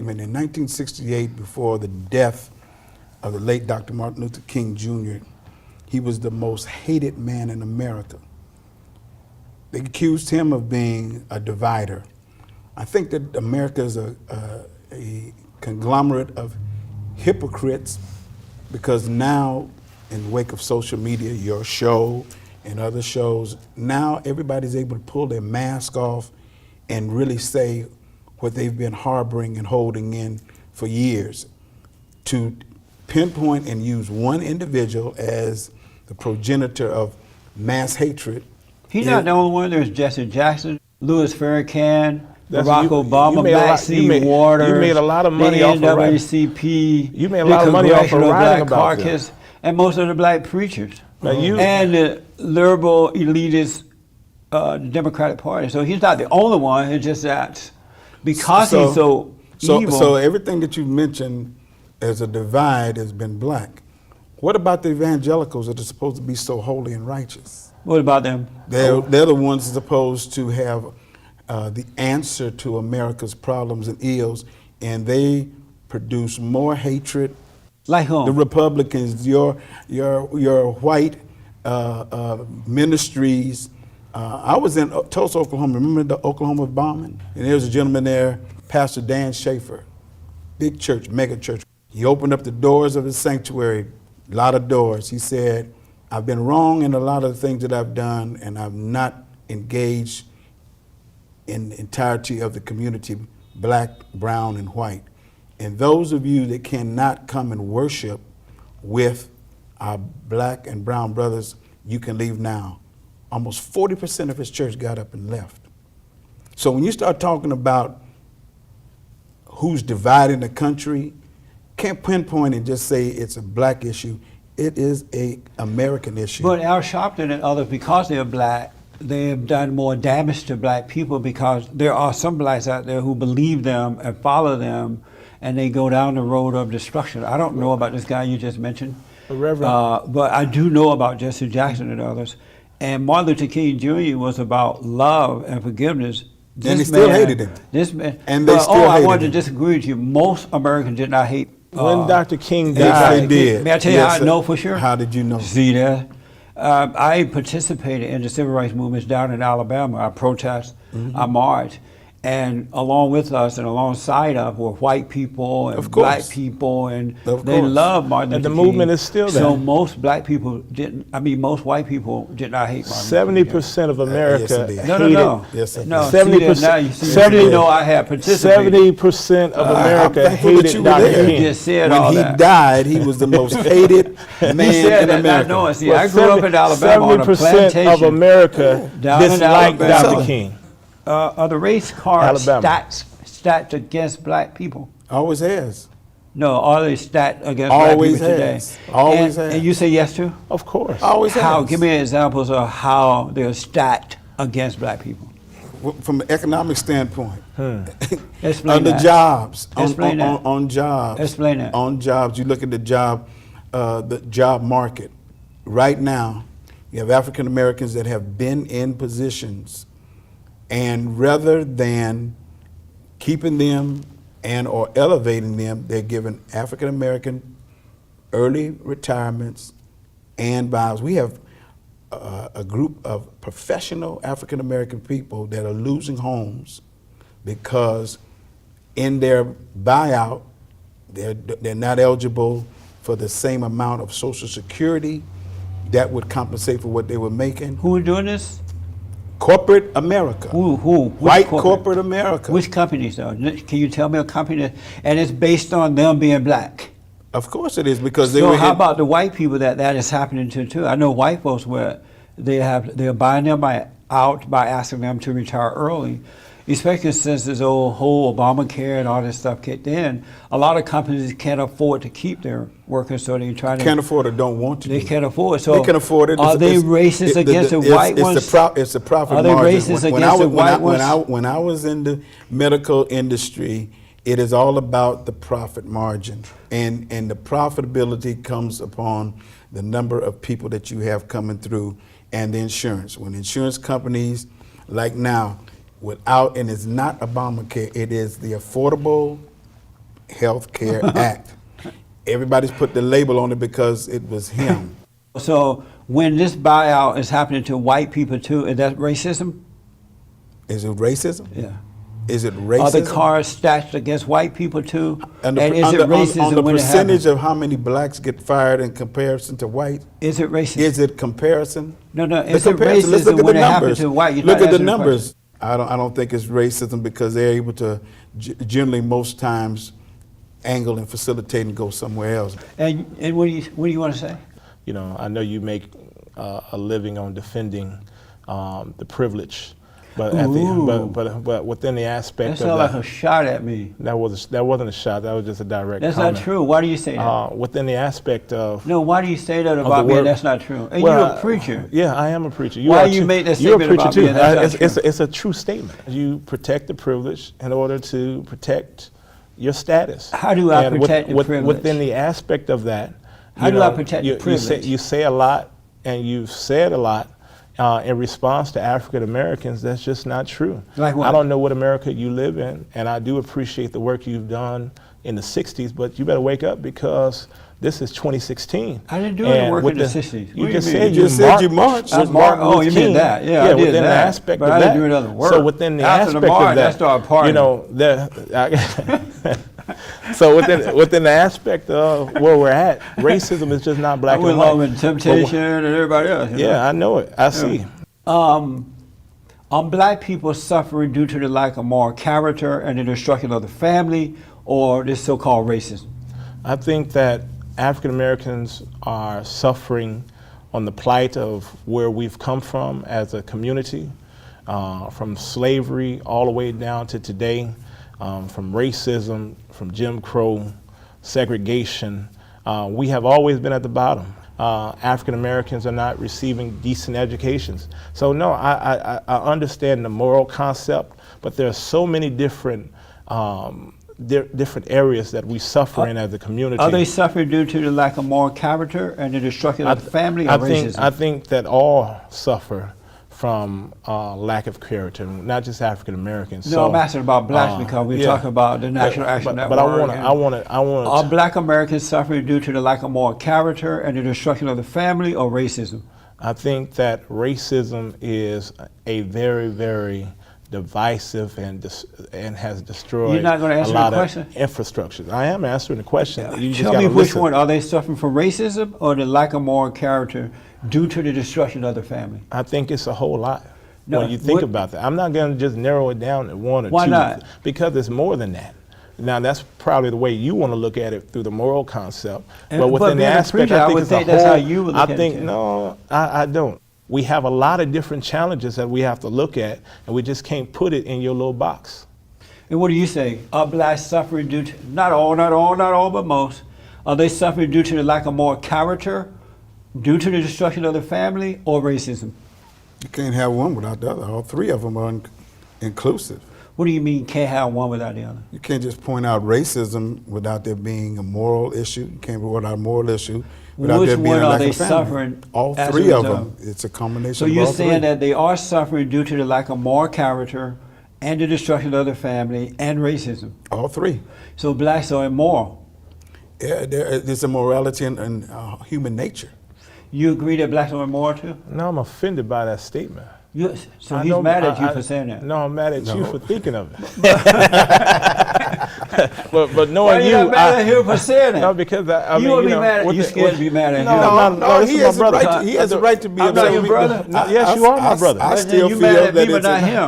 In 1968, before the death of the late Dr. Martin Luther King Jr., he was the most hated man in America. They accused him of being a divider. I think that America is a conglomerate of hypocrites, because now, in the wake of social media, your show and other shows, now everybody's able to pull their mask off and really say what they've been harboring and holding in for years. To pinpoint and use one individual as the progenitor of mass hatred. He's not the only one. There's Jesse Jackson, Louis Farrakhan, Barack Obama, Maxine Waters. You made a lot of money off of writing. NAACP, You made a lot of money off of writing about Caucus, and most of the black preachers. Now and the liberal elitist Democratic Party. So he's not the only one. It's just that because he's so evil. So everything that you mentioned as a divide has been black. What about the evangelicals that are supposed to be so holy and righteous? What about them? They're the ones supposed to have the answer to America's problems and ills, and they produce more hatred. Like whom? The Republicans, your white ministries. I was in Tulsa, Oklahoma. Remember the Oklahoma bombing? And there was a gentleman there, Pastor Dan Schaefer, big church, mega church. He opened up the doors of his sanctuary, a lot of doors. He said, I've been wrong in a lot of the things that I've done, and I've not engaged in the entirety of the community, black, brown, and white. And those of you that cannot come and worship with our black and brown brothers, you can leave now. Almost 40% of his church got up and left. So when you start talking about who's dividing the country, can't pinpoint and just say it's a black issue. It is an American issue. But Al Sharpton and others, because they're black, they have done more damage to black people, because there are some blacks out there who believe them and follow them, and they go down the road of destruction. I don't know about this guy you just mentioned, but I do know about Jesse Jackson and others. And Martin Luther King Jr. was about love and forgiveness. And they still hated him. This man. And they still hated him. I wanted to disagree with you. Most Americans did not hate. When Dr. King died, yes, they did. May I tell you how I know for sure? How did you know? See that? I participated in the civil rights movements down in Alabama. I protest, I march, and along with us and alongside us were white people and black people, and they loved Martin Luther King. And the movement is still there. So most black people didn't. I mean, most white people did not hate Martin Luther King. 70% of America yes, hated. No. Yes, no. 70%. Now you see, you know I have participated. 70% of America hated Dr. King. You just said when all he that. died, he was the most hated man in America. No, see, I grew up in Alabama on a plantation. 70% of America disliked Dr. King. Are the race cards stacked against black people? Always has. No, are they stacked against black people today? Always has. And you say yes to? Of course. Always has. Give me examples of how they're stacked against black people. From an economic standpoint. Explain on the that. jobs. Explain that. On jobs. Explain that. On jobs. You look at the job market. Right now, you have African Americans that have been in positions, and rather than keeping them and or elevating them, they're giving African American early retirements and buyouts. We have a group of professional African American people that are losing homes because in their buyout, they're not eligible for the same amount of Social Security that would compensate for what they were making. Who are doing this? Corporate America. Who? White corporate America. Which companies though? Can you tell me a company that, and it's based on them being black? Of course it is, because they so were. How about the white people that is happening to too? I know white folks where they're buying them out by asking them to retire early. Especially since this whole Obamacare and all this stuff kicked in, a lot of companies can't afford to keep their workers, so they're trying to. Can't afford or don't want to. They can't afford it. So they can afford it. Are they racist against the white ones? It's the profit margin. Are they racist against the white ones? When I was in the medical industry, it is all about the profit margin, and the profitability comes upon the number of people that you have coming through, and the insurance. When insurance companies, like now, and it's not Obamacare, it is the Affordable Health Care Act. Everybody's put the label on it because it was him. So when this buyout is happening to white people too, is that racism? Is it racism? Yeah. Is it racism? Are the cars stacked against white people too? And is it racism on the when percentage it of how many blacks get fired in comparison to white? is it racist? Is it comparison? No, The is it comparison. Let's look racism at when the it happens numbers. to white? You're Look not at the answering numbers. I don't think it's racism because they're able to generally most times angle and facilitate and go somewhere else. And what do you want to say? You know, I know you make a living on defending the privilege, but but within the aspect That of sounds that, like a shot at me. that wasn't a shot. That was just a direct That's comment. not true. Why do you say that? Within the aspect of No, why do you say that the about me? work- That's not true. And Well, you're a preacher. Yeah, I am a preacher. Why are you too. make that You're a statement preacher about too. me and that's not true? It's a true statement. You protect the privilege in order to protect your status. How do I And protect the privilege? Within the aspect of that, How you do I know, protect the you privilege? You say a lot, and you've said a lot in response to African Americans. That's just not true. Like what? I don't know what America you live in, and I do appreciate the work you've done in the 60s, but you better wake up because this is 2016. I didn't do any work in the 60s. What do You you just mean? said You just said you marched. with I Martin marched. Oh, Luther you mean King. that. Yeah, I did within the that. aspect But of I that. didn't do any other work. So within the After the aspect march, of that, I started partying. you know, so within the aspect of where we're at, racism is just not black I went and white. along with Temptation and everybody else. you know? Yeah, I know it. I see. Are black people suffering due to the lack of moral character and the destruction of the family, or this so-called racism? I think that African Americans are suffering on the plight of where we've come from as a community, from slavery all the way down to today, from racism, from Jim Crow, segregation. We have always been at the bottom. African Americans are not receiving decent educations. So no, I understand the moral concept, but there are so many different different areas that we suffer in as a community. Are they suffering due to the lack of moral character and the destruction of the family, or racism? I think that all suffer from lack of character, not just African Americans. No, I'm asking about blacks because we're talking about the National Action Network. But I want to. Are black Americans suffering due to the lack of moral character and the destruction of the family, or racism? I think that racism is a very, very divisive and has destroyed You're not going to answer a lot the question? of infrastructures. I am answering the question. You just Tell me gotta which listen. one. Are they suffering from racism or the lack of moral character due to the destruction of the family? I think it's a whole lot No, when you think about that. I'm not going to just narrow it down to one or two. Why not? Because it's more than that. Now, that's probably the way you want to look at it through the moral concept. But within the being a aspect, preacher, I I think would it's a think whole. that's how you would look I at think it, too. no, I don't. We have a lot of different challenges that we have to look at, and we just can't put it in your little box. And what do you say? Are blacks suffering due to, not all, but most, are they suffering due to the lack of moral character, due to the destruction of the family, or racism? You can't have one without the other. All three of them are inclusive. What do you mean can't have one without the other? You can't just point out racism without there being a moral issue. You can't point out a moral issue without Which there being one a are lack they of family. suffering All as a three of result? them. It's a combination So of you're all saying three. that they are suffering due to the lack of moral character and the destruction of the family and racism. All three. So blacks are immoral. Yeah, there's a morality in human nature. You agree that blacks are immoral too? No, I'm offended by that statement. So I he's know- mad at you I- for saying that. No, I'm mad at you No. for thinking of it. but knowing Why you not mad at him for saying that? No, because I You mean, would be know, mad. with You the- scared to be mad at no, him. I'm not, no, this he is has my a brother. right. He has a right to be I'm not upset. your brother. No, yes, you are my brother. I But still you feel mad at that me, but it's not him.